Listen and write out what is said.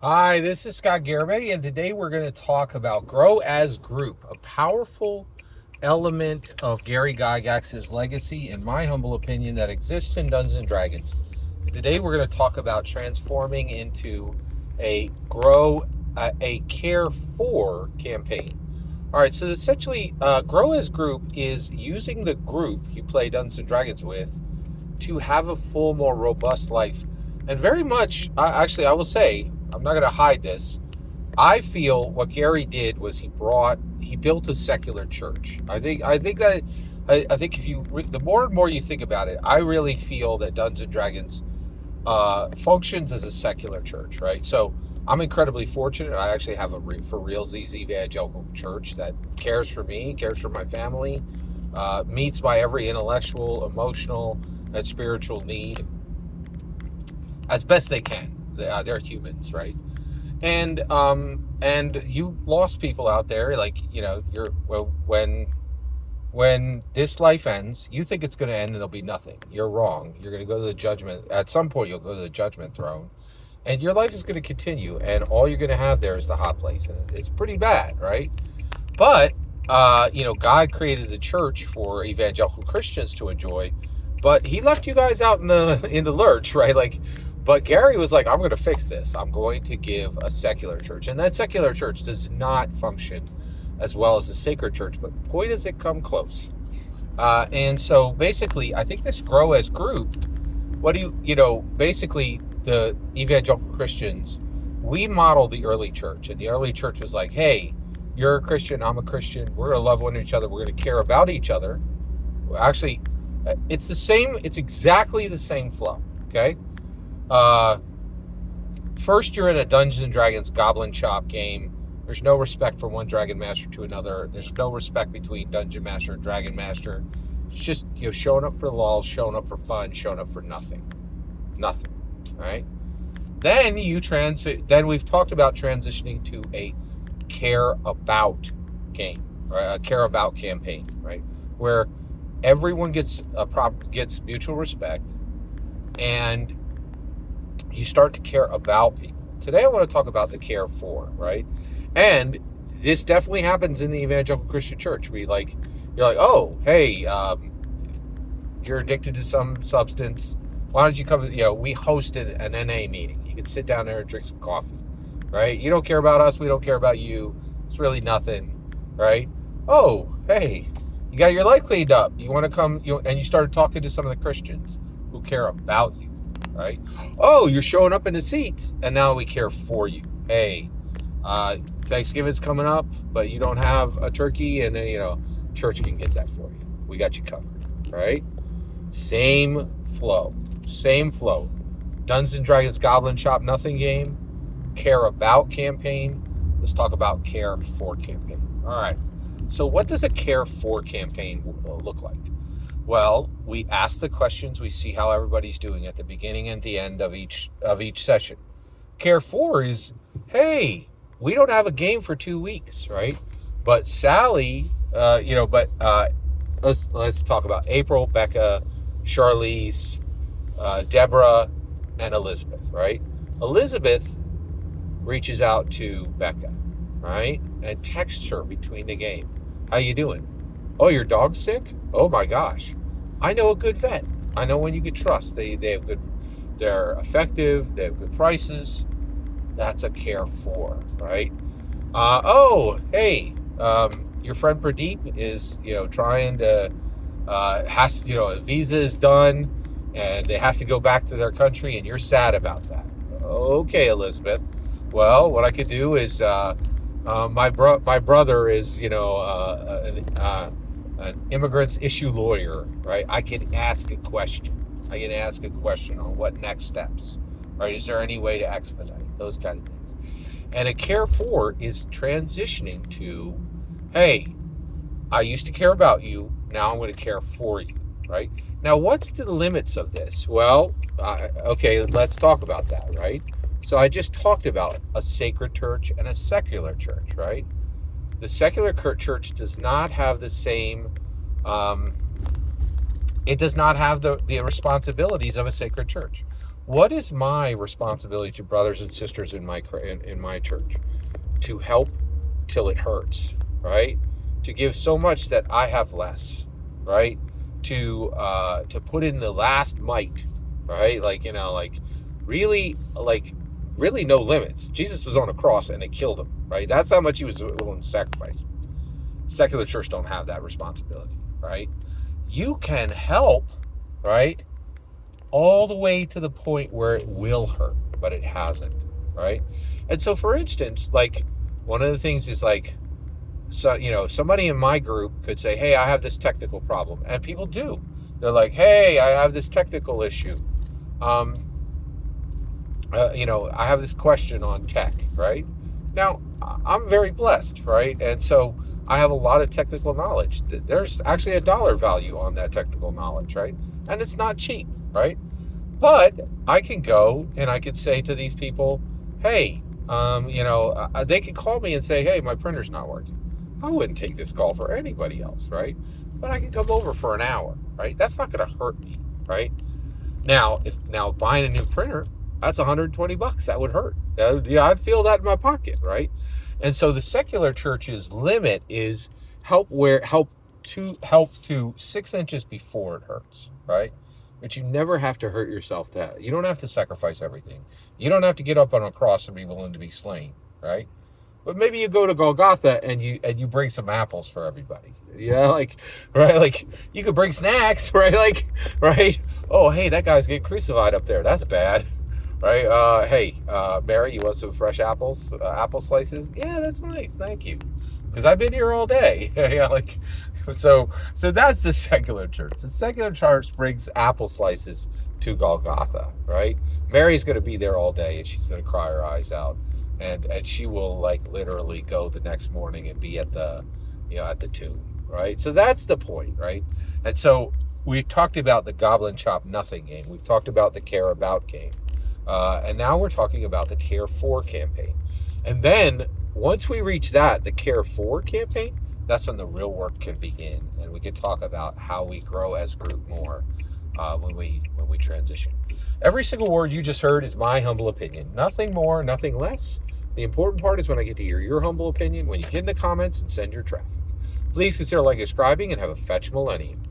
Hi, this is Scott Garibay, and today we're going to talk about Grow as Group, a powerful element of Gary Gygax's legacy, in my humble opinion, that exists in Dungeons and Dragons. Today we're going to talk about transforming into a care for campaign. All right, so essentially, Grow as Group is using the group you play Dungeons and Dragons with to have a full, more robust life. And very much, actually, I will say, I'm not going to hide this. I feel what Gary did was he built a secular church. I think if you, the more and more you think about it, I really feel that Dungeons and Dragons functions as a secular church, right? So I'm incredibly fortunate. I actually have for realsies evangelical church that cares for me, cares for my family, meets my every intellectual, emotional, and spiritual need as best they can. They're humans, right? And you lost people out there, like, when this life ends, you think it's going to end and there'll be nothing. You're wrong. You're going to go to the judgment. At some point, you'll go to the judgment throne, and your life is going to continue. And all you're going to have there is the hot place, and it's pretty bad, right? But God created the church for evangelical Christians to enjoy, but He left you guys out in the lurch, right? But Gary was like, I'm going to fix this. I'm going to give a secular church, and that secular church does not function as well as the sacred church, but boy, does it come close. And so basically, I think this Grow as Group, basically the evangelical Christians, we model the early church. And the early church was like, hey, you're a Christian, I'm a Christian, we're going to love one each other, we're going to care about each other. Actually, it's exactly the same flow, okay? First, you're in a Dungeons and Dragons Goblin Chop game. There's no respect from one Dragon Master to another. There's no respect between Dungeon Master and Dragon Master. It's just, showing up for the lulz, showing up for fun, showing up for nothing. Nothing, all right? Then we've talked about transitioning to a care about game, right? A care about campaign, right? Where everyone gets mutual respect, and you start to care about people. Today I want to talk about the care for, right? And this definitely happens in the evangelical Christian church. You're like, oh, hey, you're addicted to some substance. Why don't you come? We hosted an NA meeting. You can sit down there and drink some coffee, right? You don't care about us. We don't care about you. It's really nothing, right? Oh, hey, you got your life cleaned up. You want to come? And you started talking to some of the Christians who care about you, right? Oh, you're showing up in the seats, and now we care for you. Hey, Thanksgiving's coming up, but you don't have a turkey, and church can get that for you. We got you covered, right? Same flow. Dungeons and Dragons Goblin Chop Nothing game, care about campaign. Let's talk about care for campaign. All right. So what does a care for campaign look like? Well, we ask the questions. We see how everybody's doing at the beginning and the end of each session. Care for is, hey, we don't have a game for 2 weeks, right? But Sally, let's talk about April, Becca, Charlize, Deborah, and Elizabeth, right? Elizabeth reaches out to Becca, right, and texts her between the game. How you doing? Oh, your dog's sick? Oh my gosh. I know a good vet. I know one you could trust. They have good, they're effective, they have good prices. That's a care for, right? Your friend Pradeep is, trying to, a visa is done and they have to go back to their country, and you're sad about that. Okay, Elizabeth. Well, what I could do is, my brother is, an immigrants issue lawyer, right? I can ask a question. On what next steps, right? Is there any way to expedite those kind of things? And a care for is transitioning to, hey, I used to care about you. Now I'm going to care for you, right? Now, what's the limits of this? Well, okay, let's talk about that, right? So I just talked about a sacred church and a secular church, right? The secular church does not have the same, it does not have the responsibilities of a sacred church. what is my responsibility to brothers and sisters in my church? To help till it hurts, right? To give so much that I have less, right? To put in the last mite, right? Really, really no limits. Jesus was on a cross and they killed him, right? That's how much he was willing to sacrifice. Secular church don't have that responsibility, right? You can help, right? All the way to the point where it will hurt, but it hasn't, right? And so, for instance, like, one of the things is like, so, somebody in my group could say, hey, I have this technical problem. And people do. They're like, hey, I have this technical issue. I have this question on tech, right? Now, I'm very blessed, right? And so I have a lot of technical knowledge. There's actually a dollar value on that technical knowledge, right? And it's not cheap, right? But I can go and I could say to these people, hey, they could call me and say, hey, my printer's not working. I wouldn't take this call for anybody else, right? But I can come over for an hour, right? That's not going to hurt me, right? Now, buying a new printer, that's $120. That would hurt. I'd feel that in my pocket, right? And so the secular church's limit is help to 6 inches before it hurts, right? But you never have to hurt yourself you don't have to sacrifice everything. You don't have to get up on a cross and be willing to be slain, right? But maybe you go to Golgotha and you bring some apples for everybody. Right? Like, you could bring snacks, right? Right? Oh, hey, that guy's getting crucified up there. That's bad, right? Hey, Mary, you want some fresh apples, apple slices? Yeah, that's nice. Thank you. Because I've been here all day. So that's the secular church. The secular church brings apple slices to Golgotha, right? Mary's going to be there all day, and she's going to cry her eyes out, and she will literally go the next morning and be at the tomb, right? So that's the point, right? And so we've talked about the Goblin Chop Nothing game. We've talked about the Care About game, and now we're talking about the Care For campaign. And then once we reach the Care For campaign, that's when the real work can begin, and we can talk about how we grow as a group more when we transition. Every single word you just heard is my humble opinion. Nothing more, nothing less. The important part is when I get to hear your humble opinion, when you get in the comments and send your traffic. Please consider subscribing and have a fetch millennium.